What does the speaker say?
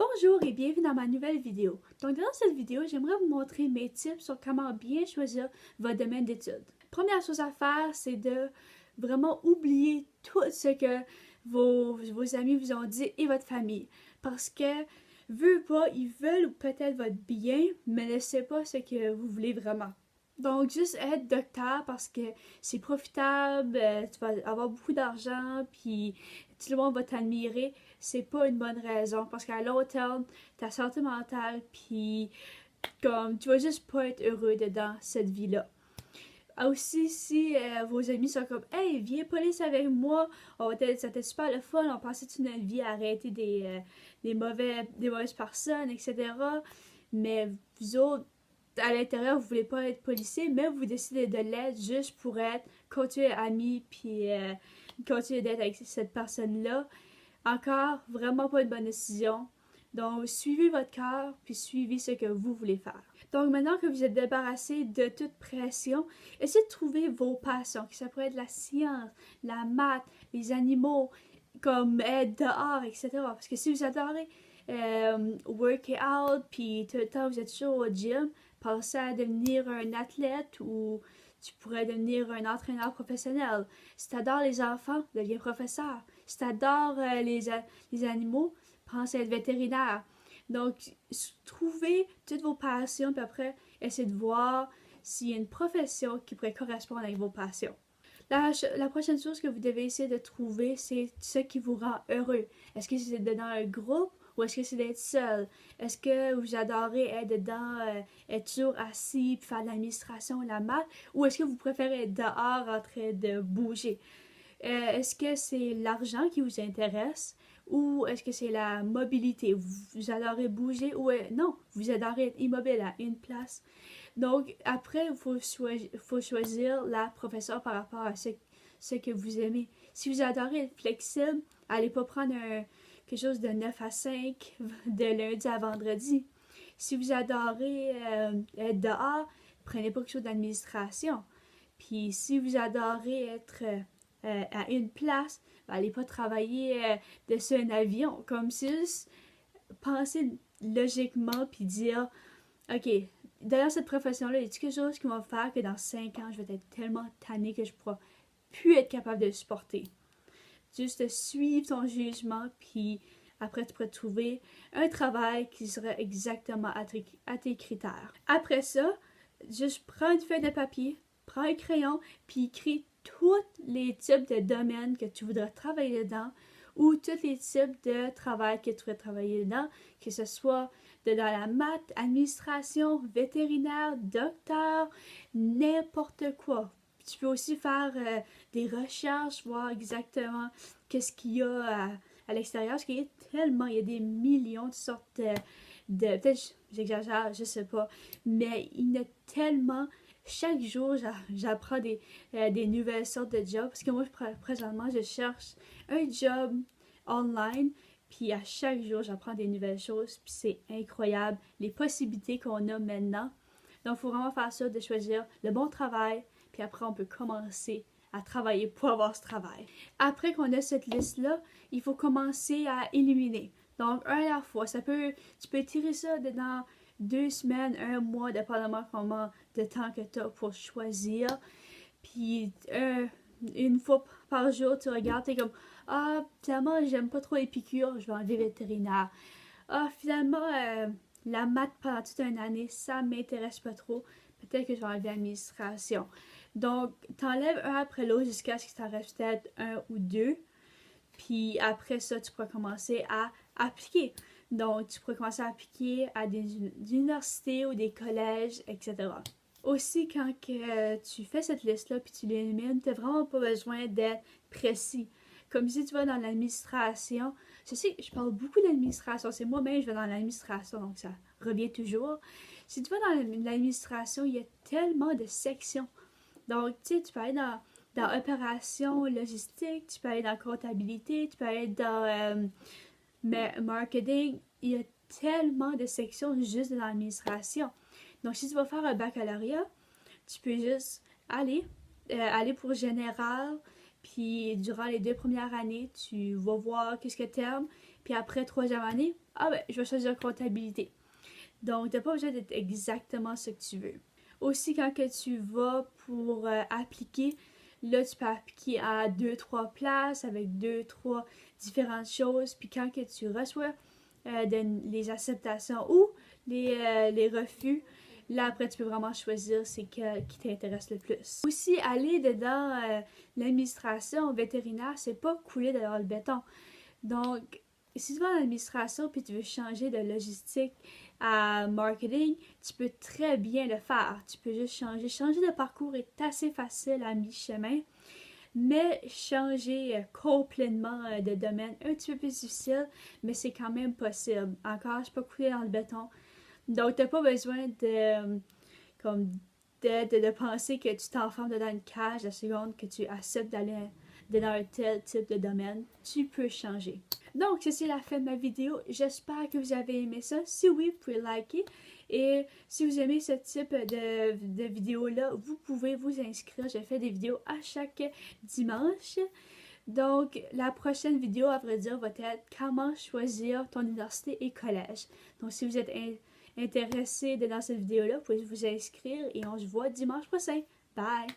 Bonjour et bienvenue dans ma nouvelle vidéo. Donc dans cette vidéo, j'aimerais vous montrer mes tips sur comment bien choisir votre domaine d'études. Première chose à faire, c'est de vraiment oublier tout ce que vos amis vous ont dit et votre famille. Parce que, veulent ou pas, ils veulent peut-être votre bien, mais ne savent pas ce que vous voulez vraiment. Donc, juste être docteur parce que c'est profitable, tu vas avoir beaucoup d'argent, puis tout le monde va t'admirer, c'est pas une bonne raison parce qu'à long terme, ta santé mentale, puis comme tu vas juste pas être heureux dedans cette vie-là. Aussi, si vos amis sont comme hey, viens police avec moi, c'était super le fun, on passait toute notre vie à arrêter des mauvaises personnes, etc. Mais vous autres, à l'intérieur, vous voulez pas être policier, mais vous décidez de l'être juste pour continuer amis, puis continuer d'être avec cette personne-là. Encore, vraiment pas une bonne décision. Donc, suivez votre cœur, puis suivez ce que vous voulez faire. Donc, maintenant que vous êtes débarrassé de toute pression, essayez de trouver vos passions, que ça pourrait être la science, la maths, les animaux, comme être dehors, etc. Parce que si vous adorez workout, puis tout le temps vous êtes toujours au gym, pensez à devenir un athlète ou tu pourrais devenir un entraîneur professionnel. Si tu adores les enfants, deviens professeur. Si tu adores les animaux, pense à être vétérinaire. Donc, trouvez toutes vos passions, puis après, essayez de voir s'il y a une profession qui pourrait correspondre avec vos passions. La prochaine chose que vous devez essayer de trouver, c'est ce qui vous rend heureux. Est-ce que c'est d'être dans un groupe ou est-ce que c'est d'être seul? Est-ce que vous adorez être dedans, être toujours assis, puis faire de l'administration, la maths, ou est-ce que vous préférez être dehors en train de bouger? Est-ce que c'est l'argent qui vous intéresse ou est-ce que c'est la mobilité? Vous adorez bouger ou non, vous adorez être immobile à une place. Donc, après, il faut choisir la professeure par rapport à ce que vous aimez. Si vous adorez être flexible, allez pas prendre quelque chose de 9 à 5 de lundi à vendredi. Si vous adorez être dehors, prenez pas quelque chose d'administration. Puis si vous adorez être à une place, ben, allez pas travailler dessus un avion. Comme si juste penser logiquement puis dire ok, derrière cette profession-là, y a quelque chose qui va faire que dans 5 ans, je vais être tellement tannée que je ne pourrai plus être capable de le supporter. Juste suivre ton jugement, puis après, tu pourrais trouver un travail qui serait exactement à tes critères. Après ça, juste prends une feuille de papier, prends un crayon, puis écris tous les types de domaines que tu voudrais travailler dedans ou tous les types de travail que tu voudrais travailler dedans, que ce soit dans la maths, administration, vétérinaire, docteur, n'importe quoi. Tu peux aussi faire des recherches, voir exactement qu'est-ce qu'il y a à l'extérieur, parce qu'il y a tellement, il y a des millions de sortes peut-être j'exagère, je sais pas, mais il y en a tellement. Chaque jour, j'apprends des nouvelles sortes de jobs, parce que moi, présentement, je cherche un job online, puis à chaque jour, j'apprends des nouvelles choses, puis c'est incroyable, les possibilités qu'on a maintenant. Donc, il faut vraiment faire ça, de choisir le bon travail, puis après, on peut commencer à travailler pour avoir ce travail. Après qu'on a cette liste-là, il faut commencer à éliminer. Donc, un à la fois, tu peux étirer ça dans 2 semaines, 1 mois, dépendamment comment de temps que tu as pour choisir. Puis, une fois par jour, tu regardes, t'es comme ah, finalement, j'aime pas trop les piqûres, je vais enlever vétérinaire. Ah, finalement, la maths pendant toute une année, ça m'intéresse pas trop. Peut-être que je vais enlever l'administration. Donc, t'enlèves un après l'autre jusqu'à ce qu'il t'en reste peut-être un ou deux. Puis après ça, tu pourras commencer à appliquer. Donc, tu pourrais commencer à appliquer à des universités ou des collèges, etc. Aussi, quand tu fais cette liste-là puis tu l'élimines, tu n'as vraiment pas besoin d'être précis. Comme si tu vas dans l'administration, je sais que je parle beaucoup d'administration, c'est moi-même je vais dans l'administration, donc ça revient toujours. Si tu vas dans l'administration, il y a tellement de sections. Donc, tu sais, tu peux aller dans opération logistique, tu peux aller dans comptabilité, tu peux aller dans marketing. Il y a tellement de sections juste dans l'administration. Donc, si tu vas faire un baccalauréat, tu peux juste aller pour général, puis durant les 2 premières années, tu vas voir qu'est-ce que tu aimes, puis après, 3e année, ah ben, je vais choisir comptabilité. Donc, tu n'as pas besoin d'être exactement ce que tu veux. Aussi, quand que tu vas pour appliquer, là, tu peux appliquer à 2-3 places avec 2-3 différentes choses. Puis quand que tu reçois les acceptations ou les refus, là, après, tu peux vraiment choisir c'est quel qui t'intéresse le plus. Aussi, aller dedans l'administration vétérinaire, c'est pas couler dans le béton. Donc, si tu vas dans l'administration puis tu veux changer de logistique à marketing, tu peux très bien le faire. Tu peux juste changer. Changer de parcours est assez facile à mi-chemin, mais changer complètement de domaine un petit peu plus difficile, mais c'est quand même possible. Encore, je suis pas coulé dans le béton. Donc, t'as pas besoin comme, de penser que tu t'enfermes dans une cage la seconde que tu acceptes d'aller dans un tel type de domaine. Tu peux changer. Donc, c'est la fin de ma vidéo. J'espère que vous avez aimé ça. Si oui, vous pouvez liker. Et si vous aimez ce type de vidéo-là, vous pouvez vous inscrire. Je fais des vidéos à chaque dimanche. Donc, la prochaine vidéo, à vrai dire, va être comment choisir ton université et collège. Donc, si vous êtes intéressé dans cette vidéo-là, vous pouvez vous inscrire et on se voit dimanche prochain. Bye!